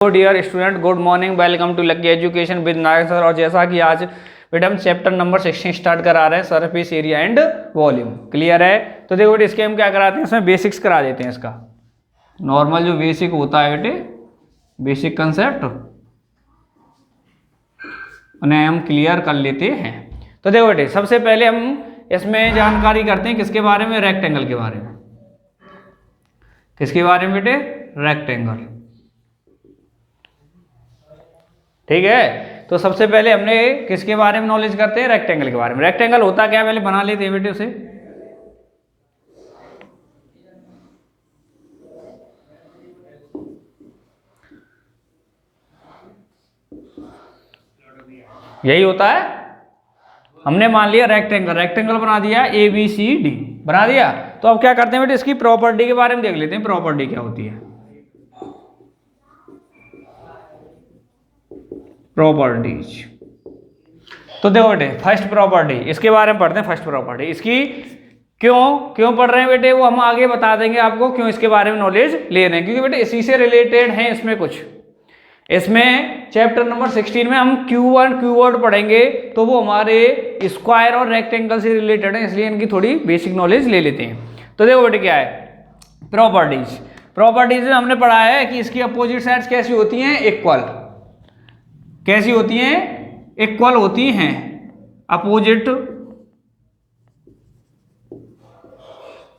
Dear student, good morning. Welcome to lucky education with Nayak sir. और जैसा कि आज बेटा हम चैप्टर नंबर 16 स्टार्ट करा रहे हैं, surface area and volume. Clear है? तो देखो बेटे, इसके हम क्या कराते हैं, इसमें बेसिक्स करा देते हैं। इसका नॉर्मल जो बेसिक होता है बेटे, बेसिक कंसेप्ट उन्हें हम क्लियर कर लेते हैं। तो देखो बेटे, सबसे पहले हम इसमें जानकारी करते हैं किसके बारे में, रेक्टेंगल के बारे में। किसके बारे में बेटे? रेक्टेंगल। ठीक है, तो सबसे पहले हमने किसके बारे में नॉलेज करते हैं, रेक्टेंगल के बारे में। रेक्टेंगल होता क्या, पहले बना लेते हैं बेटे उसे। यही होता है, हमने मान लिया रेक्टेंगल, रेक्टेंगल बना दिया, ABCD बना दिया। तो अब क्या करते हैं बेटे, इसकी प्रॉपर्टी के बारे में देख लेते हैं। प्रॉपर्टी क्या होती है, प्रॉपर्टीज। तो देखो बेटे, फर्स्ट प्रॉपर्टी इसके बारे में पढ़ते हैं। फर्स्ट प्रॉपर्टी इसकी क्यों पढ़ रहे हैं बेटे, वो हम आगे बता देंगे आपको क्यों इसके बारे में नॉलेज ले रहे हैं। क्योंकि बेटे इसी से रिलेटेड है इसमें कुछ। इसमें चैप्टर नंबर 16 में हम Q1 कीवर्ड पढ़ेंगे, तो वो हमारे स्क्वायर और रेक्टेंगल से रिलेटेड है, इसलिए इनकी थोड़ी बेसिक नॉलेज ले लेते हैं। तो देखो बेटे, क्या है प्रॉपर्टीज। प्रॉपर्टीज में हमने पढ़ा है कि इसकी अपोजिट साइड्स कैसी होती हैं, इक्वल। कैसी होती हैं? इक्वल होती हैं।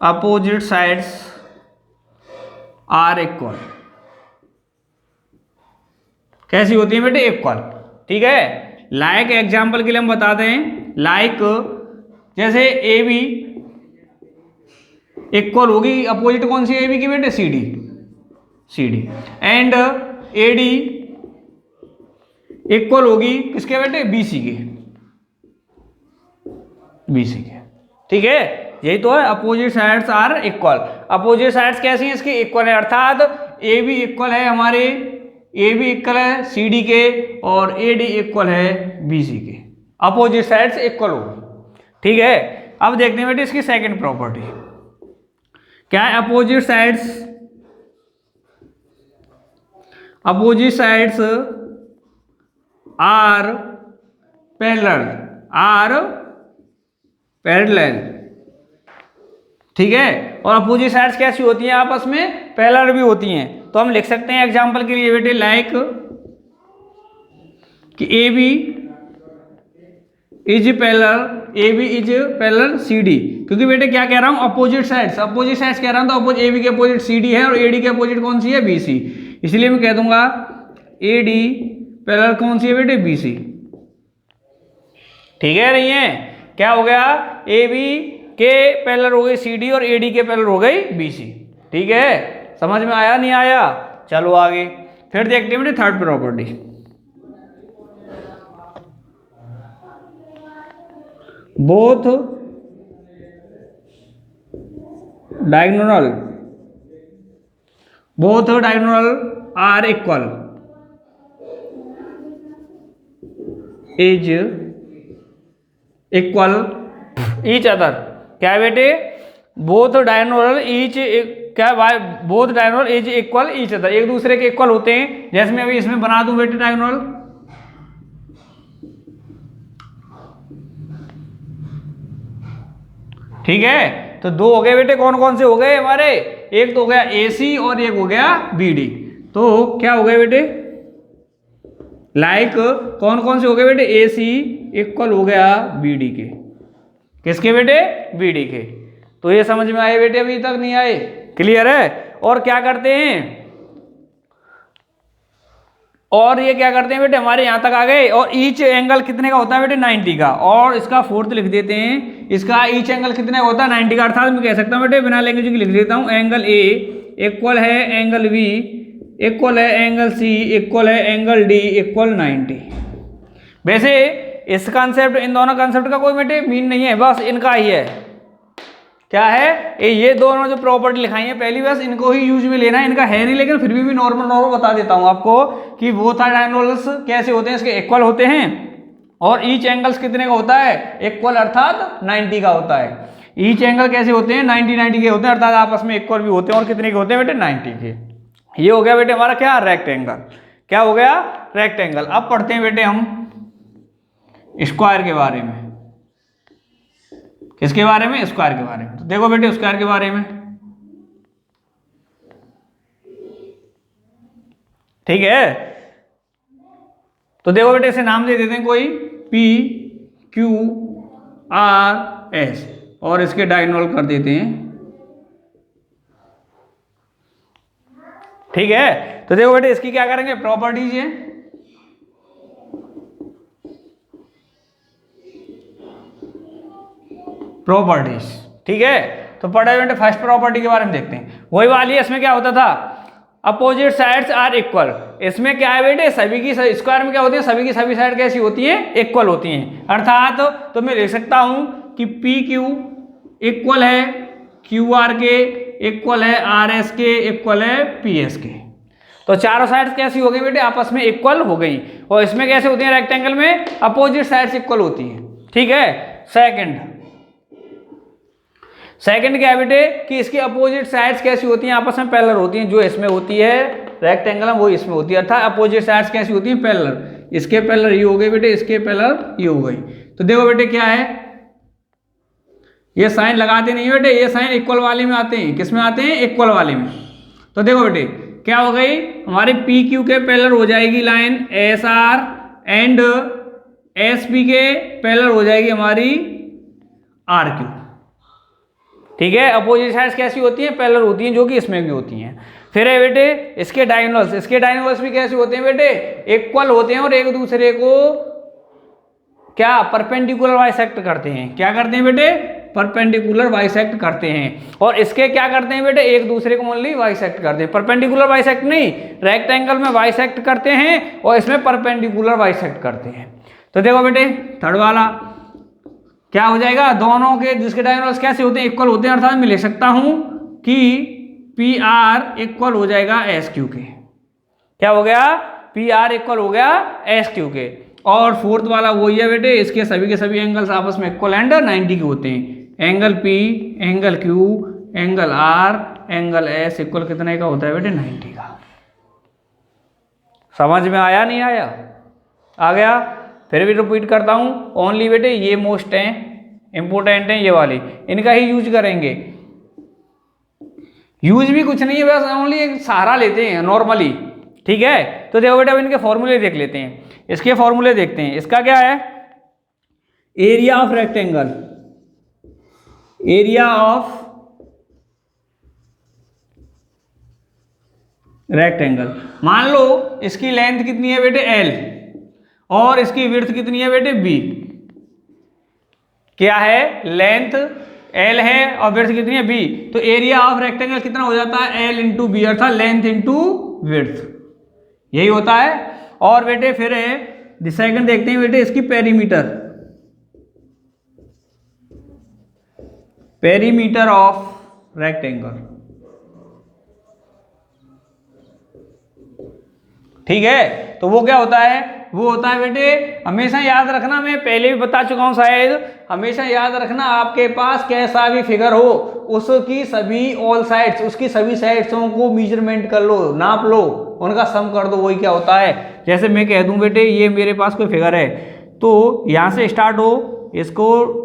Opposite sides are equal. कैसी होती है बेटे? इक्वल। ठीक है, लाइक एग्जांपल के लिए हम बता दें, लाइक जैसे AB इक्वल होगी, अपोजिट कौन सी AB की बेटे? CD। एंड AD इक्वल होगी किसके बेटे? BC के। ठीक है, यही तो है, opposite sides are equal. Opposite sides कैसी हैं इसकी? इक्वल है, अर्थात AB इक्वल है हमारे, AB इक्वल है CD के, और AD इक्वल है BC के। अपोजिट साइड्स इक्वल होगी। ठीक है, अब देखते हैं बेटे इसकी सेकंड प्रॉपर्टी क्या है। Opposite sides are parallel. ठीक है, और अपोजिट साइड्स कैसी होती हैं आपस में? पैरेलल भी होती हैं। तो हम लिख सकते हैं एग्जांपल के लिए बेटे, लाइक कि AB इज पैरेलल CD। क्योंकि बेटे क्या कह रहा हूं, अपोजिट साइड्स कह रहा हूं, तो AB के अपोजिट CD है और AD के अपोजिट कौन सी है? BC। इसलिए मैं कह दूंगा AD पैरेलल कौन सी है बेटे? BC। ठीक है, नहीं है? क्या हो गया, AB के पैरेलल हो गई CD और AD के पैरेलल हो गई BC। ठीक है, समझ में आया नहीं आया? चलो आगे फिर देखते हैं बेटे third property. Both diagonal are equal each other. क्या है बेटे? Both diagonal is equal each other, एक दूसरे के इक्वल होते हैं। जैसे मैं अभी इसमें बना दूं बेटे डायगोनल, ठीक है, तो दो हो गए बेटे। कौन कौन से हो गए हमारे? एक तो हो गया AC और एक हो गया BD। तो क्या हो गए बेटे, लाइक कौन कौन से हो गए बेटे? AC इक्वल हो गया BD के। किसके बेटे? BD के। तो ये समझ में आए बेटे? अभी तक नहीं आए? क्लियर है? और क्या करते हैं, और ये क्या करते हैं बेटे, हमारे यहां तक आ गए। और ईच एंगल कितने का होता है बेटे? 90 का। और इसका फोर्थ लिख देते हैं, इसका ईच एंगल कितने का होता है? 90 का। अर्थात मैं कह सकता हूं बेटे, बिना लैंग्वेज के लिख देता हूं, एंगल A इक्वल है एंगल B इक्वल है एंगल C इक्वल है एंगल D इक्वल 90। वैसे इस कंसेप्ट, इन दोनों कंसेप्ट का कोई बेटे मीन नहीं है, बस इनका ही है। क्या है? ये दोनों जो प्रॉपर्टी लिखाई है पहली, बस इनको ही यूज में लेना है, इनका है नहीं। लेकिन फिर भी नॉर्मल बता देता हूं आपको कि वो था डायगोनल्स कैसे होते हैं, इसके इक्वल होते हैं। और ईच एंगल्स कितने का होता है? इक्वल, अर्थात 90 का होता है। ईच एंगल कैसे होते हैं? 90 के होते हैं, अर्थात आपस में इक्वल भी होते हैं। और कितने के होते हैं बेटे? 90 के। ये हो गया बेटे हमारा क्या? रेक्टेंगल। क्या हो गया, रेक्टेंगल। अब पढ़ते हैं बेटे हम स्क्वायर के बारे में। किसके बारे में, स्क्वायर के बारे में। तो देखो बेटे स्क्वायर के बारे में, ठीक है। तो देखो बेटे इसे नाम दे देते हैं कोई P Q R S और इसके डायगोनल कर देते हैं, ठीक है। तो देखो बेटे इसकी क्या करेंगे, प्रॉपर्टीज है। प्रॉपर्टीज, ठीक है। तो पढ़े बेटे फर्स्ट प्रॉपर्टी के बारे में देखते हैं। वही वाली है, इसमें क्या होता था, अपोजिट साइड्स आर इक्वल। इसमें क्या है बेटे, सभी की स्क्वायर में क्या होती है, सभी की सभी साइड कैसी होती हैं, इक्वल होती हैं। अर्थात तो मैं लिख सकता हूं कि पी क्यू इक्वल है क्यू आर के, इक्वल है आर एस के, इक्वल है पी एस के। तो चारों साइड्स कैसी हो गई बेटे, आपस में इक्वल हो गई। और इसमें कैसे होती है, रेक्टेंगल में अपोजिट साइड्स इक्वल होती हैं, ठीक है। सेकंड क्या है बेटे कि इसकी अपोजिट साइड्स कैसी होती हैं, आपस में पैरेलल होती हैं। जो इसमें होती है रेक्टेंगल में वो इसमें होती है, अर्थात अपोजिट साइड्स कैसी होती हैं, पैरेलल। इसके पैरेलल ये हो गई बेटे, इसके पैरेलल ये हो गई। तो देखो बेटे क्या है, ये साइन लगाते नहीं बेटे, ये साइन इक्वल वाले में आते हैं। किस में आते हैं, इक्वल वाले में। तो देखो बेटे क्या हो गई, हमारे पी क्यू के पैरेलल हो जाएगी line S R and S P के पैरेलल हो जाएगी हमारी आर क्यू, ठीक है। अपोजिट साइड्स कैसी होती हैं, पैरेलल होती हैं, जो कि इसमें भी होती हैं। फिर है बेटे इसके डायगोनल्स, इसके डायगोनल्स भी कैसे होते हैं बेटे, इक्वल होते हैं और एक दूसरे को क्या परपेंडिकुलर बाइसेक्ट करते हैं। क्या करते हैं बेटे, परपेंडिकुलर बाइसेक्ट करते हैं। और इसके क्या करते हैं बेटे, एक दूसरे को ओनली बाइसेक्ट करते हैं। परपेंडिकुलर बाइसेक्ट नहीं, रेक्टेंगल में बाइसेक्ट करते हैं और इसमें परपेंडिकुलर बाइसेक्ट करते हैं। तो देखो बेटे थर्ड वाला क्या हो जाएगा, दोनों के जिसके डायगोनल्स कैसे होते हैं, इक्वल होते हैं। अर्थात मैं लिख सकता हूं कि पी आर इक्वल हो जाएगा एस क्यू के। क्या हो गया, पी आर इक्वल हो गया एस क्यू के। और फोर्थ वाला वही है बेटे, इसके सभी के सभी एंगल्स आपस में इक्वल एंड 90 के होते हैं। Angle P, angle Q, angle R, angle S equal कितने का होता है बेटे, 90 का। समझ में आया, नहीं आया, आ गया। फिर भी रिपीट करता हूं, ओनली बेटे ये मोस्ट हैं, इंपोर्टेंट हैं ये वाले, इनका ही यूज करेंगे। यूज भी कुछ नहीं है, बस ओनली एक सहारा लेते हैं नॉर्मली, ठीक है। तो देखो बेटा अब इनके फॉर्मूले देख लेते हैं। इसके फॉर्मूले देखते हैं। इसका क्या है, area of rectangle, area of rectangle. मान लो इसकी लेंथ कितनी है बेटे L और इसकी विड्थ कितनी है बेटे B। क्या है, लेंथ L है और विड्थ कितनी है B। तो एरिया ऑफ रेक्टेंगल कितना हो जाता है, L इंटू बी, अर्थात लेंथ इंटू विड्थ, यही होता है। और बेटे फिर है सेकंड देखते हैं बेटे इसकी पेरीमीटर, पेरीमीटर ऑफ रेक्टेंगल, ठीक है। तो वो क्या होता है, वो होता है बेटे, हमेशा याद रखना, मैं पहले भी बता चुका हूं शायद, हमेशा याद रखना आपके पास कैसा भी फिगर हो उसकी सभी ऑल साइड्स, उसकी सभी साइड्सों को मेजरमेंट कर लो, नाप लो, उनका सम कर दो, वही क्या होता है। जैसे मैं कह दूं बेटे ये मेरे पास कोई फिगर है, तो यहां से स्टार्ट हो, इसको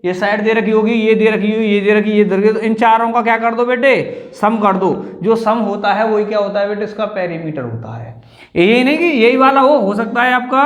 ये साइड दे रखी होगी, ये दे रखी होगी, ये दे रखी, ये दे रखी, तो इन चारों का क्या कर दो बेटे, सम कर दो। जो सम होता है वही क्या होता है बेटे, इसका पेरीमीटर होता है। यही नहीं कि यही वाला हो सकता है आपका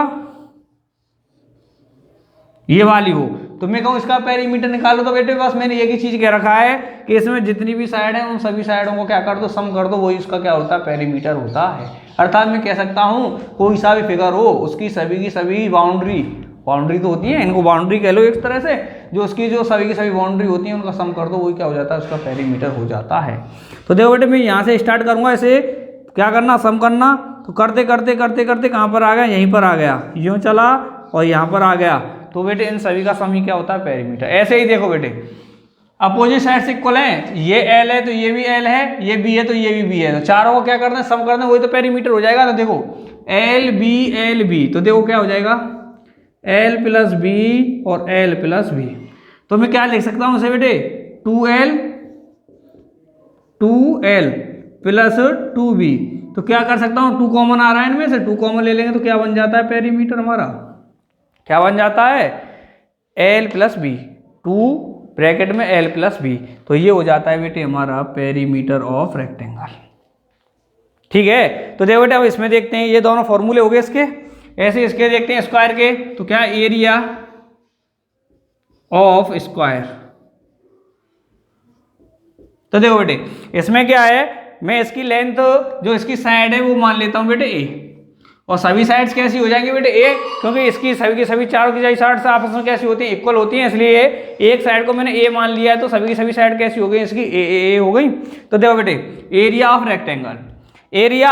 ये वाली हो, तो मैं कहूँ इसका पेरीमीटर निकालो, तो बेटे बस मैंने एक ही चीज कह रखा है कि इसमें जितनी भी साइड है उन सभी साइडों को क्या कर दो, सम कर दो, वही उसका क्या होता है, पेरीमीटर होता है। अर्थात मैं कह सकता हूँ कोई सा भी फिगर हो उसकी सभी की सभी बाउंड्री, बाउंड्री तो होती है, इनको बाउंड्री कह लो एक तरह से, जो उसकी जो सभी की सभी बाउंड्री होती है उनका सम कर दो, वही क्या हो जाता है, उसका पेरीमीटर हो जाता है। तो देखो बेटे मैं यहाँ से स्टार्ट करूँगा, ऐसे क्या करना, सम करना। तो करते करते करते करते कहाँ पर आ गया, यहीं पर आ गया, यूँ चला और यहाँ पर आ गया। तो बेटे इन सभी का सम ही क्या होता है, पेरीमीटर। ऐसे ही देखो बेटे अपोजिट साइड्स इक्वल हैं, ये L है तो ये भी L है, ये B है तो ये भी B है, तो चारों को क्या करना है, सम करना है, वही तो पेरीमीटर हो जाएगा। तो देखो L B, तो देखो क्या हो जाएगा, L प्लस B और L प्लस B। तो मैं क्या लिख सकता हूँ इसे बेटे, 2L प्लस 2B तो क्या कर सकता हूँ, 2 कॉमन आ रहा है इनमें से, 2 कॉमन ले लेंगे तो क्या बन जाता है पेरीमीटर हमारा, क्या बन जाता है एल प्लस बी, 2 ब्रैकेट में एल प्लस बी, तो ये हो जाता है बेटे हमारा पेरीमीटर ऑफ रेक्टेंगल। ठीक है, तो देखो बेटे अब इसमें देखते हैं, ये दोनों फॉर्मूले हो गए इसके, ऐसे इसके देखते हैं स्क्वायर के, तो क्या एरिया ऑफ स्क्वायर, तो देखो बेटे इसमें क्या है, मैं इसकी लेंथ जो इसकी साइड है वो मान लेता हूं बेटे ए, और सभी साइड्स कैसी हो जाएंगी बेटे ए, क्योंकि इसकी सभी की सभी चारों की साइड्स आपस में कैसी होती हैं, इक्वल होती हैं, इसलिए एक साइड को मैंने ए मान लिया है, तो सभी की सभी साइड कैसी हो गई इसकी ए हो गई। तो देखो बेटे area of rectangle, area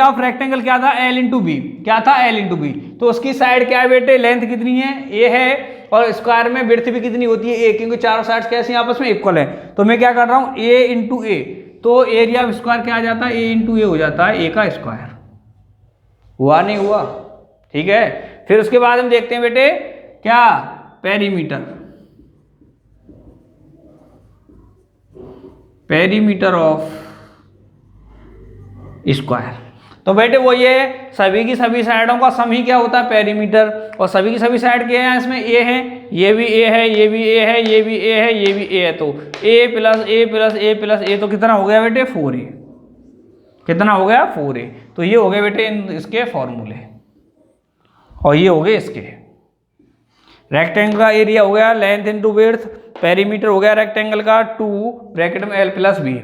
of rectangle क्या था एल इंटू बी, क्या था एल इंटू बी, तो उसकी साइड क्या है बेटे, लेंथ कितनी है ए है, और स्क्वायर में विड्थ भी कितनी होती है ए, क्योंकि चारों साइड्स कैसी आपस में इक्वल है, तो मैं क्या कर रहा हूं ए इंटू ए, तो एरिया ऑफ स्क्वायर क्या आ जाता है ए इंटू ए हो जाता है, ए का स्क्वायर, हुआ नहीं हुआ, ठीक है। फिर उसके बाद हम देखते हैं बेटे क्या पेरीमीटर, पेरीमीटर ऑफ स्क्वायर, तो बेटे वो ये सभी की सभी साइडों का सम ही क्या होता है पेरीमीटर, और सभी की सभी साइड क्या है इसमें ए है, ये भी ए है, ये भी ए है, ये भी ए है, ये भी ए है, तो ए प्लस ए प्लस ए प्लस ए, तो कितना हो गया बेटे 4a, कितना हो गया 4a, तो ये हो गए बेटे इसके फॉर्मूले, और ये हो गए इसके, रेक्टेंगल का एरिया हो गया लेंथ इंटू विड्थ, पेरीमीटर हो गया रेक्टेंगल का 2 ब्रैकेट में L plus B,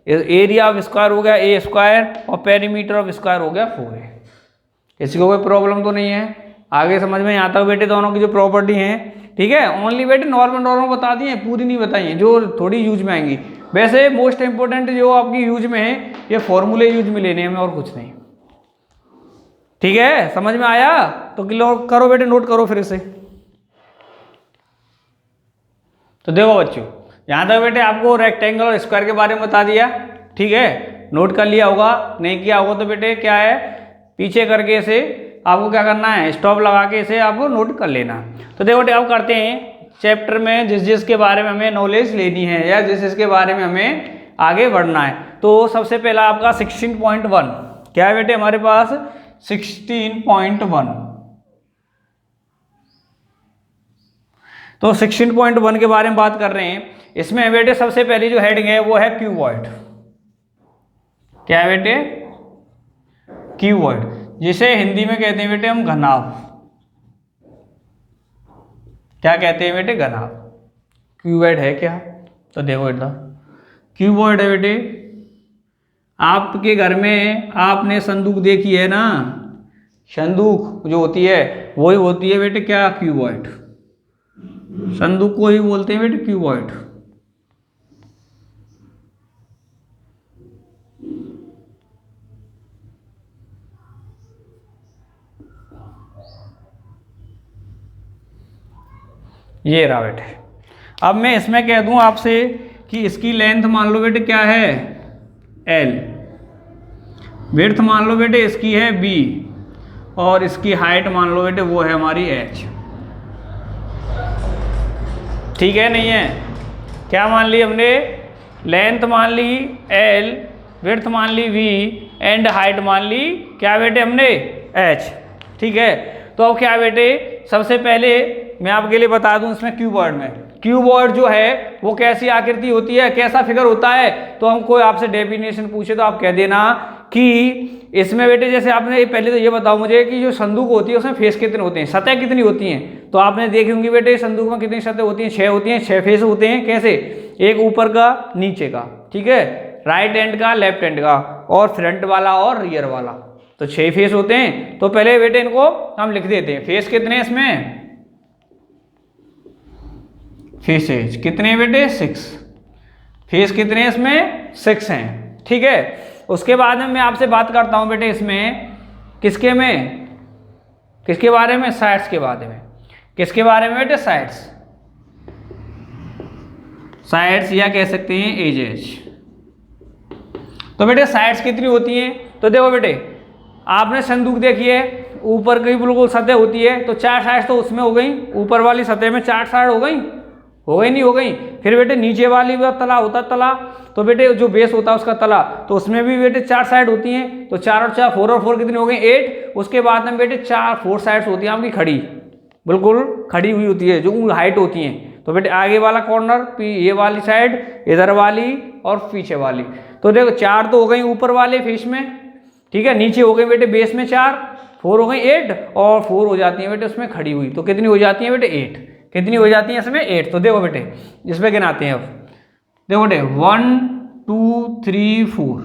area of square हो गया ए स्क्वायर, और पेरीमीटर ऑफ स्क्वायर हो गया 4a। किसी को कोई प्रॉब्लम तो नहीं है, आगे समझ में आता है बेटे दोनों की जो प्रॉपर्टी है, ठीक है। ओनली बेटे नॉर्मल बता दिए, पूरी नहीं बताई है, जो थोड़ी यूज में आएंगी। वैसे मोस्ट इंपोर्टेंट जो आपकी यूज में है ये फॉर्मूले यूज में लेने हैं और कुछ नहीं, ठीक है, समझ में आया, तो करो बेटे नोट करो फिर से। तो देखो बच्चों यहाँ तक बेटे आपको रेक्टेंगल और स्क्वायर के बारे में बता दिया, ठीक है, नोट कर लिया होगा, नहीं किया होगा तो बेटे क्या है पीछे करके इसे आपको क्या करना है स्टॉप लगा के इसे आपको नोट कर लेना। तो देखो बेटे अब करते हैं चैप्टर में जिस के बारे में हमें नॉलेज लेनी है या जिस के बारे में हमें आगे बढ़ना है। तो सबसे पहला आपका 16.1 क्या है बेटे हमारे पास 16.1। तो 16.1 के बारे में बात कर रहे हैं। इसमें बेटे सबसे पहली जो हेडिंग है वो है क्यूबॉइड। क्या है बेटे क्यूबॉइड, जिसे हिंदी में कहते हैं बेटे हम घनाभ। क्या कहते हैं बेटे घनाभ। क्यूबॉइड है क्या, तो देखो बेटा क्यूबॉइड है बेटे, आपके घर में आपने संदूक देखी है ना, संदूक जो होती है वही होती है बेटे क्या क्यूबॉइड। संदूक को ही बोलते हैं बेटे क्यूबॉइड। ये रहा बेटे। अब मैं इसमें कह दूं आपसे कि इसकी लेंथ मान लो बेटे क्या है L, विड्थ मान लो बेटे इसकी है B, और इसकी हाइट मान लो बेटे वो है हमारी H। ठीक है नहीं है, क्या मान ली हमने, लेंथ मान ली L, विड्थ मान ली V एंड हाइट मान ली क्या बेटे हमने H। ठीक है, तो अब क्या बेटे सबसे पहले मैं आपके लिए बता दूं इसमें क्यूबॉइड में, क्यूबॉइड जो है वो कैसी आकृति होती है, कैसा फिगर होता है। तो हम कोई आपसे डेफिनेशन पूछे तो आप कह देना कि इसमें बेटे जैसे आपने पहले तो ये बताओ मुझे कि जो संदूक होती है उसमें फेस कितने होते हैं, सतह कितनी होती हैं। तो आपने देखी होंगी बेटे संदूक में कितनी सतह होती हैं, 6 होती हैं, 6 फेस होते हैं। कैसे, एक ऊपर का नीचे का, ठीक है, राइट एंड का लेफ्ट एंड का, और फ्रंट वाला और रियर वाला, तो 6 फेस होते हैं। तो पहले बेटे इनको हम लिख देते हैं, फेस कितने इसमें, फेसेज कितने बेटे 6, फेस कितने इसमें 6 हैं। ठीक है, उसके बाद में मैं आपसे बात करता हूं बेटे इसमें किसके में, किसके बारे में, साइड्स के बारे में। किसके बारे में बेटे, साइड्स, साइड्स या कह सकते हैं एजेज। तो बेटे साइड्स कितनी होती हैं, तो देखो बेटे आपने संदूक देखी है, ऊपर की बिल्कुल सतह होती है, तो 4 साइड तो उसमें हो गई, ऊपर वाली सतह में 4 साइड हो गई, हो गई नहीं हो गई। फिर बेटे नीचे वाली भी तला होता तला, तो बेटे जो बेस होता है उसका तला, तो उसमें भी बेटे 4 साइड होती हैं, तो 4 और 4 4 और 4 कितनी हो गई 8। उसके बाद में बेटे 4 साइड्स होती हैं आपकी खड़ी, बिल्कुल खड़ी हुई होती है, जो हाइट होती हैं। तो बेटे आगे वाला कॉर्नर, ये वाली साइड, इधर वाली और पीछे वाली। तो देखो 4 तो हो गई ऊपर वाले फेस में, ठीक है, नीचे हो गई बेटे बेस में 4, 4 हो गई 8 और 4 हो जाती है बेटे उसमें खड़ी हुई, तो कितनी हो जाती है बेटे 8। कितनी हो जाती है इसमें 8। तो देखो बेटे इसमें गिनाते हैं अब, देखो बेटे 1 2 3 4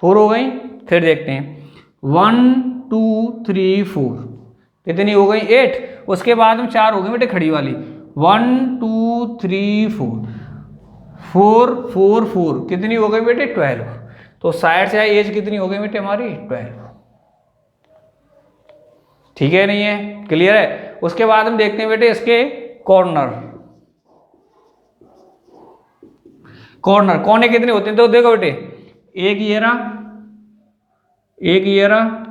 हो गई। फिर देखते हैं 1 2 3 4 कितनी हो गई 8। उसके बाद में 4 हो गई बेटे खड़ी वाली, 1 2 3 4 4 4 कितनी हो गई बेटे 12। तो साइड से एज कितनी हो गई बेटे हमारी 12। ठीक है नहीं है, क्लियर है। उसके बाद हम देखते हैं बेटे इसके कॉर्नर, कोने कितने होते हैं। तो देखो बेटे एक ये रहा, एक ये रहा,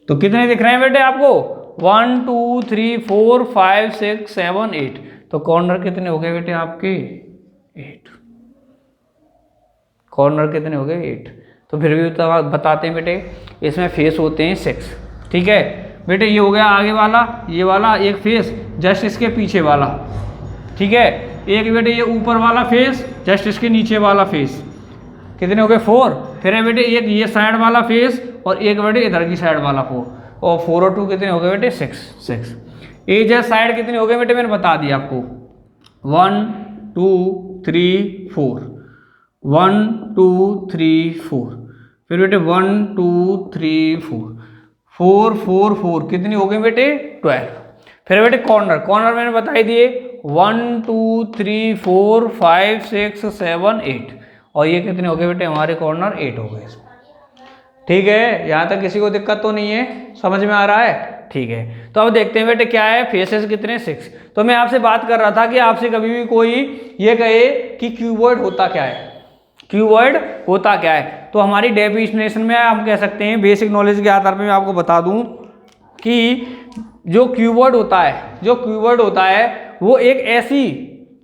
तो कितने दिख रहे हैं बेटे आपको 1 2 3 4 5 6 7 8। तो कॉर्नर कितने हो गए बेटे आपके 8। कॉर्नर कितने हो गए 8। तो फिर भी बताते हैं बेटे इसमें फेस होते हैं 6। ठीक है बेटे, ये हो गया आगे वाला, ये वाला एक फेस जस्ट इसके पीछे वाला, ठीक है। एक बेटे ये ऊपर वाला फेस जस्ट इसके नीचे वाला फेस, कितने हो गए 4। फिर है बेटे एक ये साइड वाला फेस और एक बेटे इधर की साइड वाला 4, और 4 और 2 कितने हो गए बेटे 6। एज है साइड कितने हो गए बेटे मैंने बता दिया आपको 1 2 3 4, 1 2 3 4। फिर बेटे 1 2 3 4 4 4 कितनी हो गई बेटे 12। फिर बेटे कॉर्नर मैंने बता ही दिए 1 2 3 4 5 6 7 8, और ये कितने हो गए बेटे हमारे कॉर्नर 8 हो गए। ठीक है, यहाँ तक किसी को दिक्कत तो नहीं है, समझ में आ रहा है। ठीक है, तो अब देखते हैं बेटे क्या है फेसेस कितने 6। तो मैं आपसे बात कर रहा था कि आपसे कभी भी कोई ये कहे कि क्यूबॉइड होता क्या है, क्यूबॉइड होता क्या है, तो हमारी डेफिनेशन में हम कह सकते हैं, बेसिक नॉलेज के आधार पर मैं आपको बता दूं कि जो क्यूबॉइड होता है वो एक ऐसी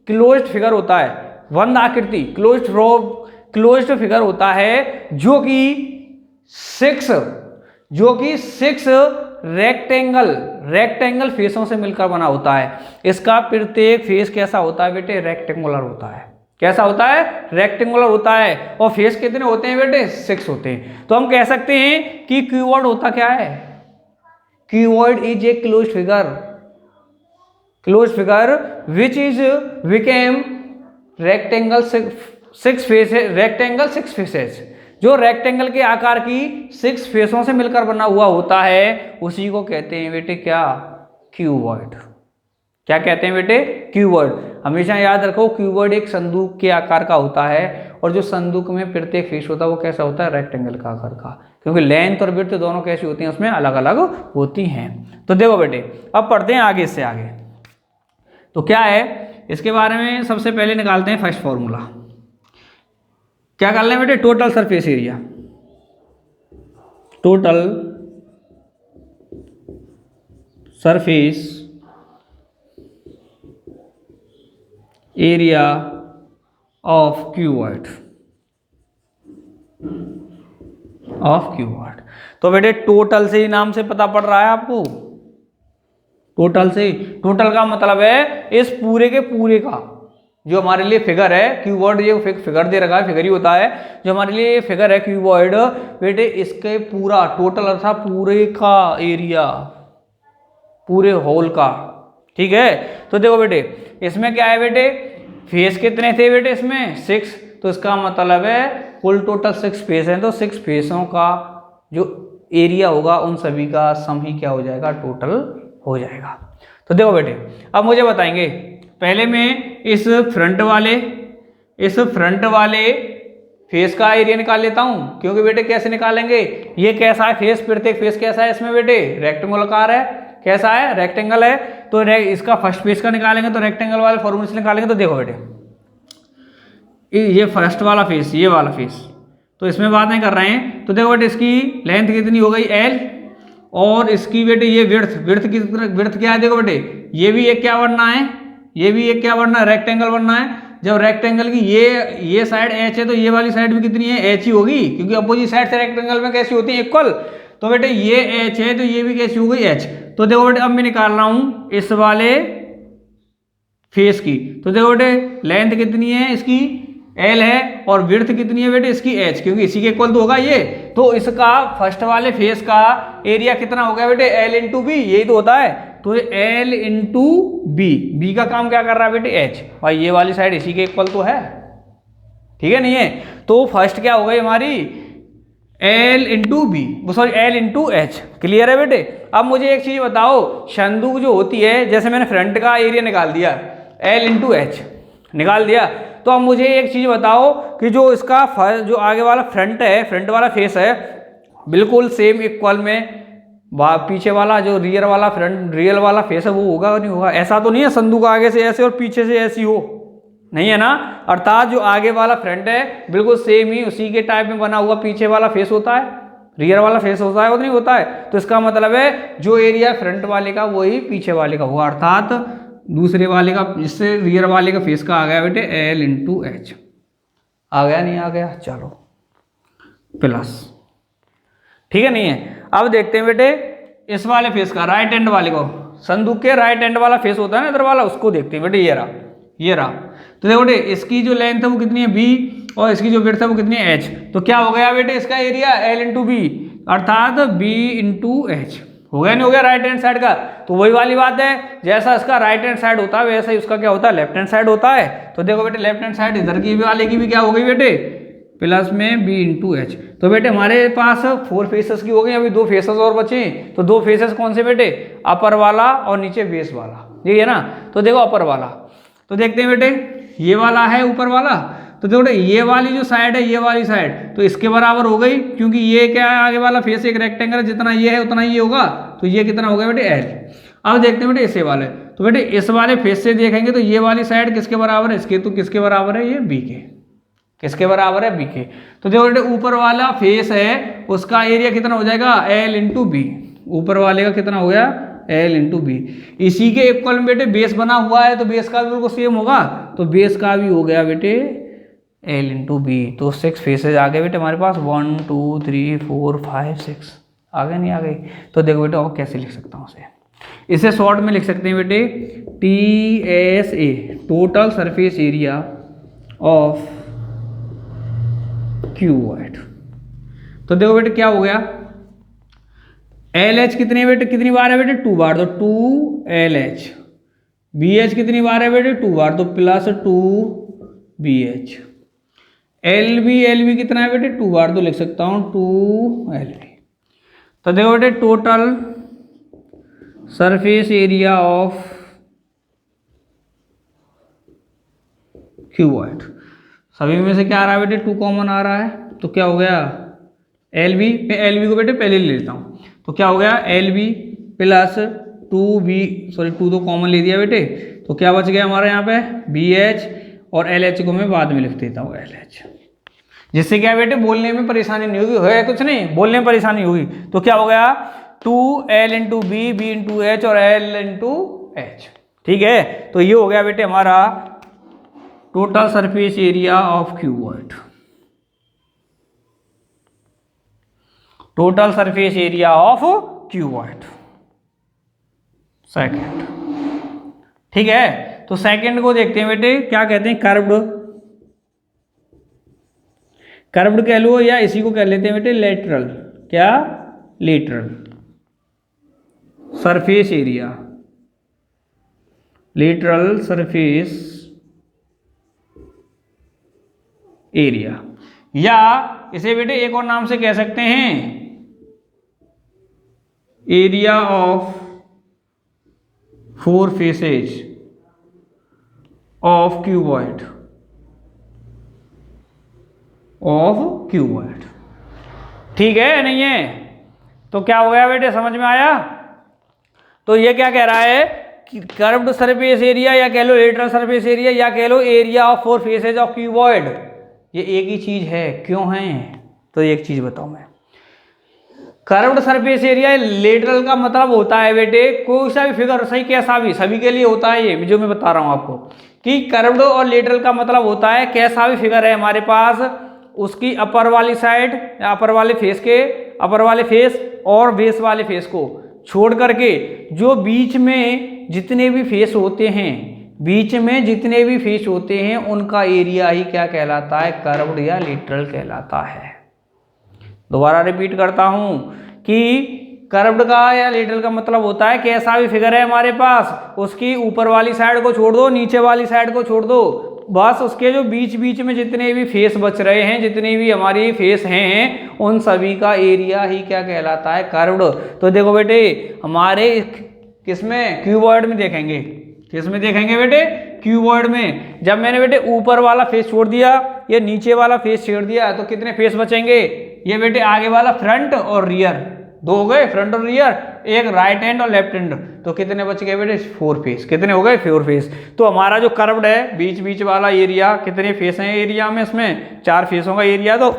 क्लोज्ड फिगर होता है, बंद आकृति क्लोज्ड फिगर होता है जो कि 6 रेक्टेंगल फेसों से मिलकर बना होता है। इसका प्रत्येक फेस कैसा होता है बेटे रेक्टेंगुलर होता है। कैसा होता है रेक्टेंगुलर होता है, और फेस कितने होते हैं बेटे 6 होते हैं। तो हम कह सकते हैं कि क्यूबॉइड होता क्या है, cuboid is a closed figure which is became rectangle 6 faces, जो रेक्टेंगल के आकार की 6 फेसों से मिलकर बना हुआ होता है उसी को कहते हैं बेटे क्या क्यूबॉइड। क्या कहते हैं बेटे क्यूबॉइड। हमेशा याद रखो क्यूबॉइड एक संदूक के आकार का होता है, और जो संदूक में प्रत्येक फेस होता है वो कैसा होता है रेक्टेंगल का आकार का, क्योंकि लेंथ और विड्थ दोनों कैसी होती हैं उसमें अलग अलग होती हैं। तो देखो बेटे अब पढ़ते हैं आगे से आगे। तो क्या है इसके बारे में सबसे पहले निकालते हैं फर्स्ट फॉर्मूला। क्या कर लें बेटे total surface area, total surface area of cuboid. तो बेटे टोटल से ही नाम से पता पड़ रहा है आपको, टोटल का मतलब है इस पूरे के पूरे का जो हमारे लिए फिगर है क्यूबॉइड, ये फिगर दे रखा है, फिगर ही होता है जो हमारे लिए फिगर है क्यूबॉइड बेटे, इसके पूरा टोटल अर्थात पूरे का एरिया, पूरे होल का। ठीक है, तो देखो बेटे इसमें क्या है बेटे फेस कितने थे बेटे इसमें 6, तो इसका मतलब है कुल टोटल 6 फेस हैं, तो 6 फेसों का जो एरिया होगा उन सभी का सम ही क्या हो जाएगा टोटल हो जाएगा। तो देखो बेटे अब मुझे बताएंगे, पहले मैं इस फ्रंट वाले फेस का एरिया निकाल लेता हूं, क्योंकि बेटे कैसे निकालेंगे, ये कैसा है फेस, प्रत्येक फेस कैसा है इसमें बेटे रेक्टेंगुलर आकार है, कैसा है रेक्टेंगल है, तो इसका फर्स्ट फेस का निकालेंगे तो रेक्टेंगल वाले फॉर्मूले से निकालेंगे। तो देखो बेटे ये फर्स्ट वाला फेस, ये वाला फेस, तो इसमें बात नहीं कर रहे हैं। तो देखो बेटे इसकी लेंथ कितनी हो गई L, और इसकी बेटे ये विड्थ क्या है, देखो बेटे ये भी एक क्या बनना है, ये भी एक क्या बनना है, रेक्टेंगल बनना है। जब रेक्टेंगल की ये साइड H है तो ये वाली साइड भी कितनी है, H ही होगी, क्योंकि अपोजिट साइड से रेक्टेंगल में कैसी होती है, इक्वल। तो बेटे ये H है तो ये भी कैसी हो गई, H। तो देखो बेटे अब मैं निकाल रहा हूं इस वाले फेस की। तो देखो बेटे लेंथ कितनी है इसकी L है, और विड्थ कितनी है बेटे इसकी H, क्योंकि इसी के इक्वल तो होगा ये। तो इसका फर्स्ट वाले फेस का एरिया कितना हो गया बेटे, L इंटू बी, यही तो होता है। तो L इंटू बी का काम क्या कर रहा है बेटे, H। भाई ये वाली साइड इसी के इक्वल तो है, ठीक है नहीं है। तो फर्स्ट क्या हो गई हमारी, L into B, sorry L into H। Clear है बेटे। अब मुझे एक चीज बताओ, संदूक जो होती है, जैसे मैंने फ्रंट का एरिया निकाल दिया L इंटू H निकाल दिया, तो अब मुझे एक चीज बताओ कि जो इसका जो आगे वाला फ्रंट है, फ्रंट वाला फेस है, बिल्कुल सेम इक्वल में पीछे वाला जो रियर वाला फेस है वो होगा नहीं होगा? ऐसा तो नहीं है संदूक आगे से ऐसे और पीछे से ऐसी हो, नहीं है ना। अर्थात जो आगे वाला फ्रंट है बिल्कुल सेम ही उसी के टाइप में बना हुआ पीछे वाला फेस होता है, रियर वाला फेस होता है, वो नहीं होता है। तो इसका मतलब है जो एरिया फ्रंट वाले का वही पीछे वाले का हुआ, अर्थात दूसरे वाले का, जिससे रियर वाले का फेस का आ गया बेटे L इंटू H। आ गया नहीं आ गया, चलो प्लस, ठीक है नहीं है। अब देखते हैं बेटे इस वाले फेस का, राइट हैंड वाले को, संदूक के राइट हैंड वाला फेस होता है ना इधर वाला, उसको देखते हैं बेटे। ये रहा। तो देखो बेटे इसकी जो लेंथ है वो कितनी है B, और इसकी जो विड्थ है वो कितनी है H। तो क्या हो गया बेटे इसका एरिया L इंटू बी, अर्थात B इंटू H। हो गया नहीं हो गया राइट हैंड साइड का। तो वही वाली बात है, जैसा इसका राइट हैंड साइड होता है वैसा ही उसका क्या होता है, लेफ्ट हैंड साइड होता है। तो देखो बेटे लेफ्ट हैंड साइड इधर की वाले की भी क्या हो गई बेटे, प्लस में B इंटू H। तो बेटे हमारे पास 4 फेसेस की हो गई, अभी 2 फेसेस और बचे। तो 2 फेसेस कौन से बेटे, अपर वाला और नीचे बेस वाला, ये है ना। तो देखो अपर वाला, तो देखते हैं बेटे ये वाला है ऊपर वाला। तो देखो ये वाली जो साइड है, ये वाली साइड तो इसके बराबर हो गई, क्योंकि ये क्या है, आगे वाला फेस एक रेक्टेंगल है, जितना ये है उतना ये होगा। तो ये कितना हो गया बेटे L। अब देखते हैं बेटे इसे वाले, तो बेटे इस वाले फेस से देखेंगे तो ये वाली साइड किसके बराबर है, इसके, तो किसके बराबर है, ये B के। किसके बराबर है, B के। तो देखो बेटे ऊपर वाला फेस है उसका एरिया कितना हो जाएगा, L इंटू बी। ऊपर वाले का कितना हो गया, L इंटू बी। इसी के इक्वल में बेटे बेस बना हुआ है, तो बेस का भी बिल्कुल सेम होगा। तो बेस का भी हो गया बेटे L इंटू बी। तो 6 फेसेज आ गए बेटे हमारे पास, 1 2 3 4 5 6 आ गए नहीं आ गई। तो देखो बेटे और कैसे लिख सकता हूँ इसे शॉर्ट में लिख सकते हैं बेटे TSA, total surface area of cuboid. तो देखो बेटे क्या हो गया, LH कितनी बेटे, कितनी बार है बेटे, 2 बार, तो 2LH। BH कितनी बार है बेटे, 2 बार, तो प्लस 2BH। LB कितना है बेटे, 2 बार, तो लिख सकता हूं 2LB। तो देखो बेटे total surface area of cuboid, सभी में से क्या आ रहा है बेटे, 2 कॉमन आ रहा है। तो क्या हो गया LB, मैं LB को बेटे पहले ले लेता हूँ। तो क्या हो गया LB प्लस 2B, सॉरी 2 तो कॉमन ले दिया बेटे, तो क्या बच गया हमारे यहाँ पे BH, और LH को मैं बाद में लिख देता हूँ LH, जिससे क्या बेटे बोलने में परेशानी नहीं होगी, है कुछ नहीं, बोलने में परेशानी होगी। तो क्या हो गया 2L into B, B into H और L इंटू H, ठीक है। तो ये हो गया बेटे हमारा total surface area of cuboid, total surface area of cuboid second, ठीक है। तो सेकंड को देखते हैं बेटे, क्या कहते हैं, कर्व्ड कह लो, या इसी को कह लेते हैं बेटे लेटरल, क्या, lateral surface area, lateral surface area, या इसे बेटे एक और नाम से कह सकते हैं area of 4 faces of cuboid, ठीक है नहीं है। तो क्या हो गया बेटे, समझ में आया। तो ये क्या कह रहा है कि कर्व्ड सरफेस एरिया, या कह लो लेटरल सरफेस एरिया, या कह लो area of 4 faces of cuboid, ये एक ही चीज है। क्यों है, तो एक चीज बताऊं मैं, कर्व्ड सरफेस एरिया लेटरल का मतलब होता है बेटे कोई सा भी फिगर सही कैसा भी, सभी के लिए होता है ये जो मैं बता रहा हूं आपको कि कर्व्ड और लेटरल का मतलब होता है कैसा भी फिगर है हमारे पास, उसकी अपर वाली साइड, अपर वाले फेस के, अपर वाले फेस और बेस वाले फेस को छोड़ करके जो बीच में जितने भी फेस होते हैं, बीच में जितने भी फेस होते हैं उनका एरिया ही क्या कहलाता है, कर्व्ड या लेटरल कहलाता है। दोबारा रिपीट करता हूं कि कर्व्ड का या लेटरल का मतलब होता है कैसा भी फिगर है हमारे पास, उसकी ऊपर वाली साइड को छोड़ दो, नीचे वाली साइड को छोड़ दो, बस उसके जो बीच बीच में जितने भी फेस बच रहे हैं, जितने भी हमारी फेस हैं, उन सभी का एरिया ही क्या कहलाता है, कर्व्ड। तो देखो बेटे हमारे किसमें, क्यूबॉइड में देखेंगे, किसमें देखेंगे बेटे, क्यूबॉइड में। जब मैंने बेटे ऊपर वाला फेस छोड़ दिया, ये नीचे वाला फेस छोड़ दिया, तो कितने फेस बचेंगे, ये बेटे आगे वाला फ्रंट और रियर, दो हो गए फ्रंट और रियर, एक राइट हैंड और लेफ्ट हैंड, तो कितने बच गए बेटे, 4 फेस। कितने हो गए, 4 फेस। तो हमारा जो कर्व्ड है बीच बीच वाला एरिया, कितने फेस हैं एरिया में, इसमें 4 फेसों का एरिया, तो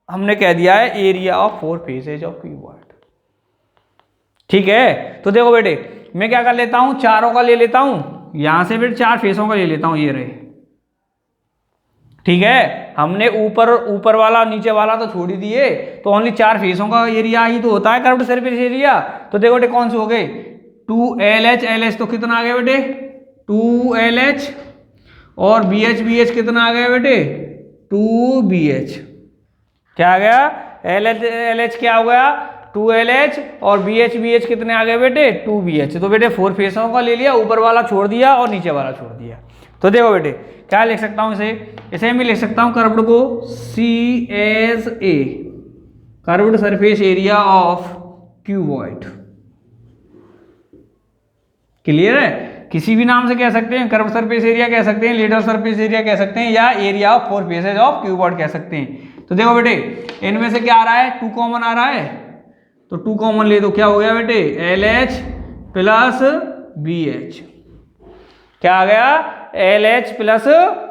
हमने कह दिया है area of 4 faces of cuboid. ठीक है, तो देखो बेटे मैं क्या कर लेता हूं, चारों का ले लेता हूं, यहां से बेटे 4 फेसों का ले लेता हूं, ये रहे। ठीक है, हमने ऊपर वाला नीचे वाला तो छोड़ ही दिए, तो ओनली 4 फेसों का एरिया ही तो होता है कर्व्ड सरफेस एरिया। तो देखो बेटे कौन से हो गए, 2LH, LH तो कितना आ गया बेटे, 2LH, और BH कितना आ गया बेटे, 2BH। क्या आ गया, LH क्या हो गया, 2LH, और BH कितने आ गए बेटे, 2BH। तो बेटे 4 फेसों का ले लिया, ऊपर वाला छोड़ दिया और नीचे वाला छोड़ दिया। तो देखो बेटे क्या लिख सकता हूं इसे मैं लिख सकता हूं कर्व्ड को CSA, curved surface area of cuboid. Clear है, किसी भी नाम से कह सकते हैं, कर्व्ड सरफेस एरिया कह सकते हैं, लेटरल सरफेस एरिया कह सकते हैं, या area of 4 faces of cuboid कह सकते हैं। तो देखो बेटे इनमें से क्या आ रहा है, 2 कॉमन आ रहा है, तो 2 कॉमन ले दो, क्या हो गया बेटे, LH प्लस BH। क्या आ गया, LH प्लस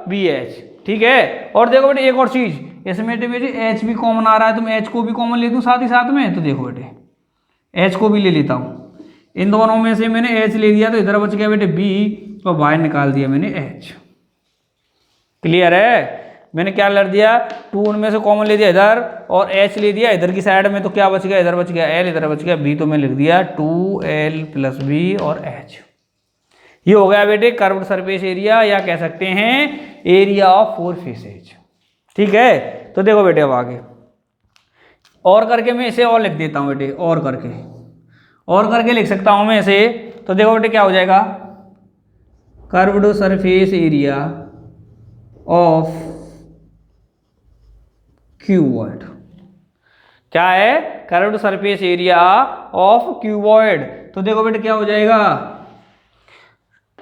BH। ठीक है, और देखो बेटे एक और चीज, इसमें तो मेरे H भी कॉमन आ रहा है, तो मैं H को भी कॉमन ले दूं साथ ही साथ में। तो देखो बेटे H को भी ले लेता हूं, इन दोनों में से मैंने H ले दिया, तो इधर बच गया बेटे B, और बाहर निकाल दिया मैंने H। क्लियर है, मैंने क्या कर दिया, 2 उनमें से कॉमन ले दिया इधर, और H ले दिया इधर की साइड में, तो क्या बच गया, इधर बच गया L, इधर बच गया B, तो मैं लिख दिया 2L प्लस B और H। ये हो गया बेटे कर्व्ड सरफेस एरिया, या कह सकते हैं एरिया ऑफ 4 फेसेज। ठीक है, तो देखो बेटे अब आगे और करके मैं इसे और लिख देता हूं बेटे, और करके लिख सकता हूं मैं इसे। तो देखो बेटे क्या हो जाएगा, curved surface area of cuboid. क्या है, curved surface area of cuboid. तो देखो बेटे क्या हो जाएगा,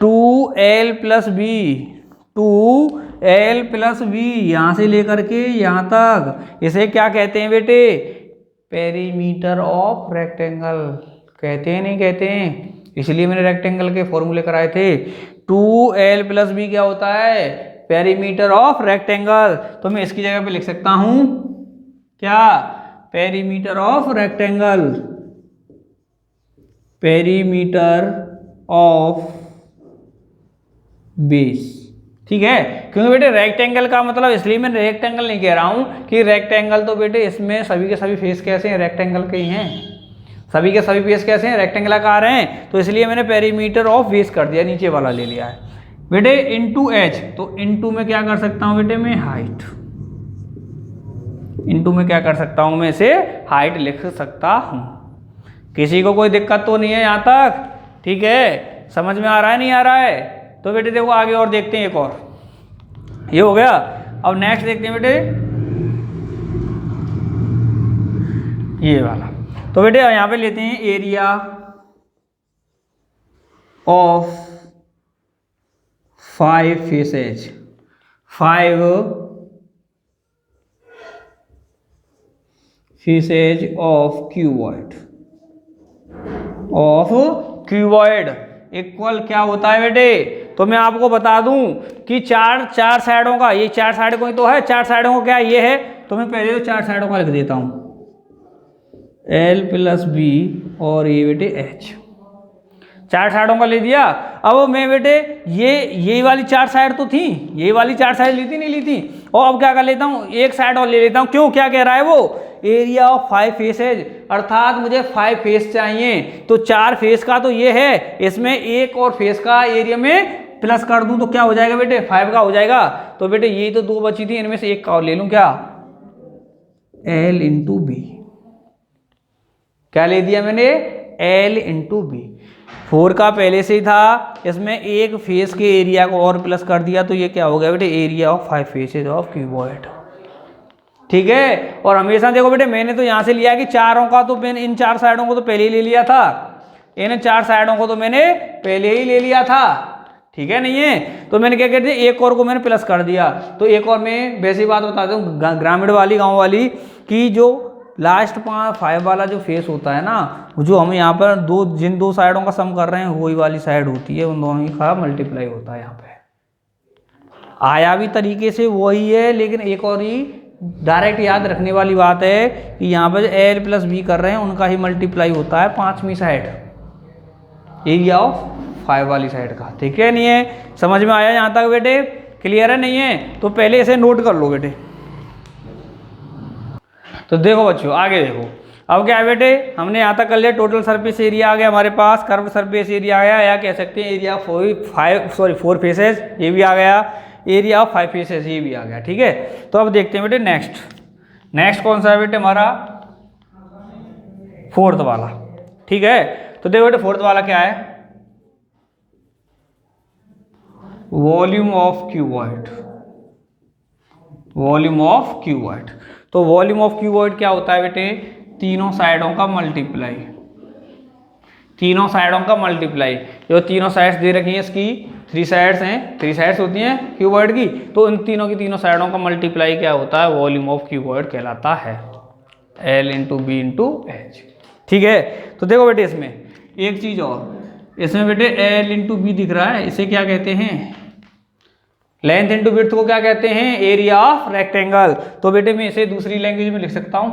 2L plus B, 2L plus B, यहां से लेकर के यहां तक, इसे क्या कहते हैं बेटे, पेरीमीटर ऑफ रेक्टेंगल कहते हैं, नहीं कहते हैं, इसलिए मैंने रेक्टेंगल के फॉर्मूले कराए थे। 2L प्लस B क्या होता है, पेरीमीटर ऑफ रेक्टेंगल। तो मैं इसकी जगह पे लिख सकता हूं क्या, perimeter of rectangle, perimeter of base. ठीक है, क्योंकि बेटे रेक्टेंगल का मतलब, इसलिए मैं रेक्टेंगल नहीं कह रहा हूं कि रेक्टेंगल, तो बेटे इसमें सभी के सभी फेस कैसे हैं, रेक्टेंगल के ही हैं, सभी के सभी फेस कैसे हैं, रेक्टेंगल आकार हैं, तो इसलिए मैंने पेरीमीटर ऑफ बेस कर दिया, नीचे वाला ले लिया है बेटे, इनटू H। तो इनटू में क्या कर सकता हूं बेटे, मैं हाइट, इनटू में क्या कर सकता हूं, मैं इसे हाइट लिख सकता हूं। किसी को कोई दिक्कत तो नहीं है यहां तक, ठीक है, समझ में आ रहा है, नहीं आ रहा है। तो बेटे देखो आगे और देखते हैं, एक और ये हो गया। अब नेक्स्ट देखते हैं बेटे ये वाला। तो बेटे यहां पे लेते हैं area of 5 faces, 5 faces of cuboid, equal क्या होता है बेटे। तो मैं आपको बता दूं कि चार साइडों का, ये 4 साइड को ही तो है, 4 साइडों को क्या ये है, तो मैं पहले तो 4 साइडों का लिख देता हूँ, L + B और ये बेटे H, 4 साइडों का ले दिया। अब मैं बेटे ये वाली 4 साइड तो थी, ये वाली 4 साइड ली थी नहीं ली थी, और अब क्या कर लेता हूँ, एक साइड और ले लेता हूँ। क्यों, क्या कह रहा है वो, एरिया ऑफ 5 फेसेज, अर्थात मुझे 5 फेस चाहिए, तो 4 फेस का तो ये है, इसमें एक और फेस का एरिया में प्लस कर दूं तो क्या हो जाएगा बेटे, 5 का हो जाएगा। तो बेटे ये तो 2 बची थी, इनमें से एक का और ले लूं, क्या, L × B, क्या ले दिया मैंने, L × B। 4 का पहले से ही था, इसमें एक फेस के एरिया को और प्लस कर दिया, तो ये क्या हो गया बेटे, area of 5 faces of cuboid. ठीक है, और हमेशा देखो बेटे मैंने तो यहाँ से लिया कि चारों का तो मैंने इन 4 साइडों को तो पहले ही ले लिया था, इन 4 साइडों को तो मैंने पहले ही ले लिया था, ठीक है नहीं है, तो मैंने क्या कहते हैं, एक और को मैंने प्लस कर दिया। तो एक और मैं वैसी बात बताता हूँ ग्रामीण वाली, गाँव वाली, कि जो लास्ट 5 वाला जो फेस होता है ना, जो हम यहाँ पर जिन 2 साइडों का सम कर रहे हैं वही वाली साइड होती है, उन दोनों का मल्टीप्लाई होता है। यहाँ पे आया भी तरीके से वही है, लेकिन एक और ही डायरेक्ट याद रखने वाली बात है कि यहाँ पर L + B कर रहे हैं, उनका ही मल्टीप्लाई होता है 5वीं साइड, एरिया ऑफ 5 वाली साइड का। ठीक है नहीं है, समझ में आया यहाँ तक बेटे, क्लियर है नहीं है, तो पहले इसे नोट कर लो बेटे। तो देखो बच्चों आगे देखो, अब क्या है बेटे, हमने यहाँ तक कर लिया, टोटल सरफेस एरिया आ गया हमारे पास, कर्व सरफेस एरिया आ गया, या कह सकते हैं एरिया 4 फेसेस, ये भी आ गया, एरिया ऑफ 5 फेसेस ये भी आ गया। ठीक है, तो अब देखते हैं बेटे नेक्स्ट कौन सा है बेटे, हमारा 4th वाला। ठीक है, तो देखो बेटे 4th वाला क्या है, volume of cuboid. Volume of cuboid, तो वॉल्यूम ऑफ क्यूबॉइड क्या होता है बेटे, तीनों साइडों का मल्टीप्लाई, तीनों साइडों का मल्टीप्लाई। जो तीनों साइड्स दे रखी हैं इसकी, 3 साइड्स हैं, 3 साइड्स होती हैं क्यूबॉइड की, तो इन तीनों की तीनों साइडों का मल्टीप्लाई क्या होता है, वॉल्यूम ऑफ क्यूबॉइड कहलाता है, L × B × H। ठीक है, तो देखो बेटे इसमें एक चीज और, इसमें बेटे L × B दिख रहा है, इसे क्या कहते हैं, लेंथ × विड्थ को क्या कहते हैं, एरिया ऑफ रेक्टेंगल। तो बेटे मैं इसे दूसरी लैंग्वेज में लिख सकता हूं,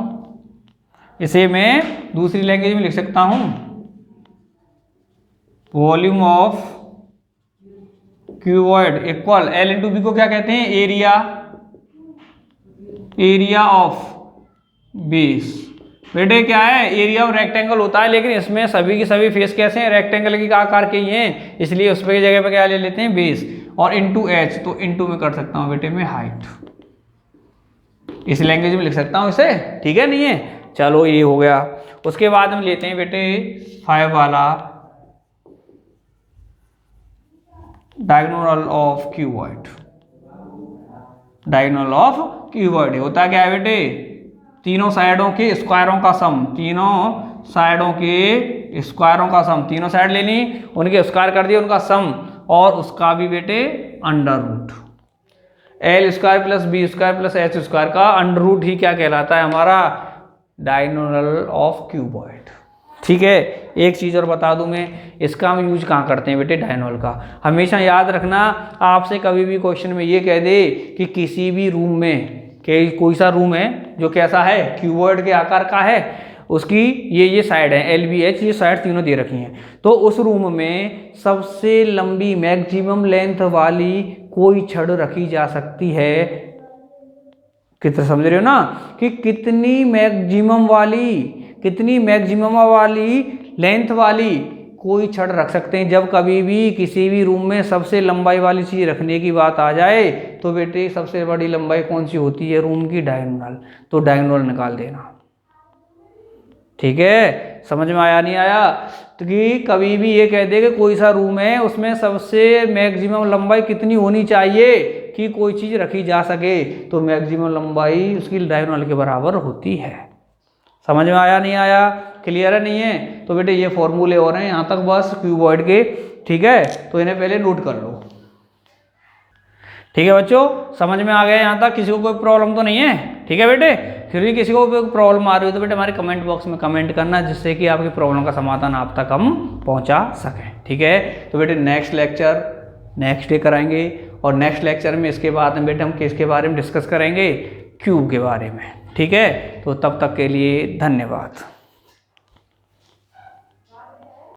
इसे मैं दूसरी लैंग्वेज में लिख सकता हूं, volume of cuboid equal L × B को क्या कहते हैं, एरिया ऑफ बेस। बेटे क्या है, एरिया ऑफ रेक्टेंगल होता है, लेकिन इसमें सभी की सभी फेस कैसे हैं, रेक्टेंगल के आकार के ही हैं, इसलिए उस पे जगह पे क्या ले लेते हैं, बेस, और इंटू H, तो इंटू में कर सकता हूँ बेटे मैं हाइट, इस लैंग्वेज में लिख सकता हूँ इसे। ठीक है नहीं है, चलो ये हो गया। उसके बाद हम लेते हैं बेटे 5 वाला, diagonal of cuboid. Diagonal of cuboid होता क्या है बेटे, तीनों साइडों के स्क्वायरों का सम, तीनों साइडों के स्क्वायरों का सम, तीनों साइड ले ली, उनके स्क्वायर कर दिए, उनका सम, और उसका भी बेटे under root, L² + B² + H² का अंडर रूट ही क्या कहलाता है, हमारा डायगोनल ऑफ क्यूबॉइड। ठीक है, एक चीज़ और बता दूं मैं, इसका हम यूज कहाँ करते हैं बेटे, डायगोनल का। हमेशा याद रखना, आपसे कभी भी क्वेश्चन में ये कह दे कि किसी भी रूम में, कोई सा रूम है जो कैसा है, क्यूबॉइड के आकार का है, उसकी ये साइड है L B H, ये साइड तीनों दे रखी हैं, तो उस रूम में सबसे लंबी मैक्सिमम लेंथ वाली कोई छड़ रखी जा सकती है। कितना समझ रहे हो ना, कि कितनी मैक्सिमम वाली लेंथ वाली कोई छड़ रख सकते हैं। जब कभी भी किसी भी रूम में सबसे लंबाई वाली चीज रखने की बात आ जाए, तो बेटे सबसे बड़ी लंबाई कौन सी होती है रूम की, डायगोनल, तो डायगोनल निकाल देना। ठीक है, समझ में आया नहीं आया, तो कि कभी भी ये कह दे कि कोई सा रूम है उसमें सबसे मैक्सिमम लंबाई कितनी होनी चाहिए कि कोई चीज रखी जा सके, तो मैक्सिमम लंबाई उसकी डायगोनल के बराबर होती है। समझ में आया नहीं आया, क्लियर है नहीं है, तो बेटे ये फॉर्मूले हो रहे हैं यहाँ तक बस क्यूबॉइड के। ठीक है, तो इन्हें पहले नोट कर लो। ठीक है बच्चों, समझ में आ गया यहाँ तक, किसी को कोई प्रॉब्लम तो नहीं है। ठीक है बेटे, फिर भी किसी को प्रॉब्लम आ रही हो तो बेटे हमारे कमेंट बॉक्स में कमेंट करना, जिससे कि आपकी प्रॉब्लम का समाधान आप तक हम पहुँचा सकें। ठीक है, तो बेटे नेक्स्ट लेक्चर नेक्स्ट डे कराएंगे, और नेक्स्ट लेक्चर में इसके बाद में बेटे हम किसके बारे में डिस्कस करेंगे, क्यूब के बारे में। ठीक है, तो तब तक के लिए धन्यवाद।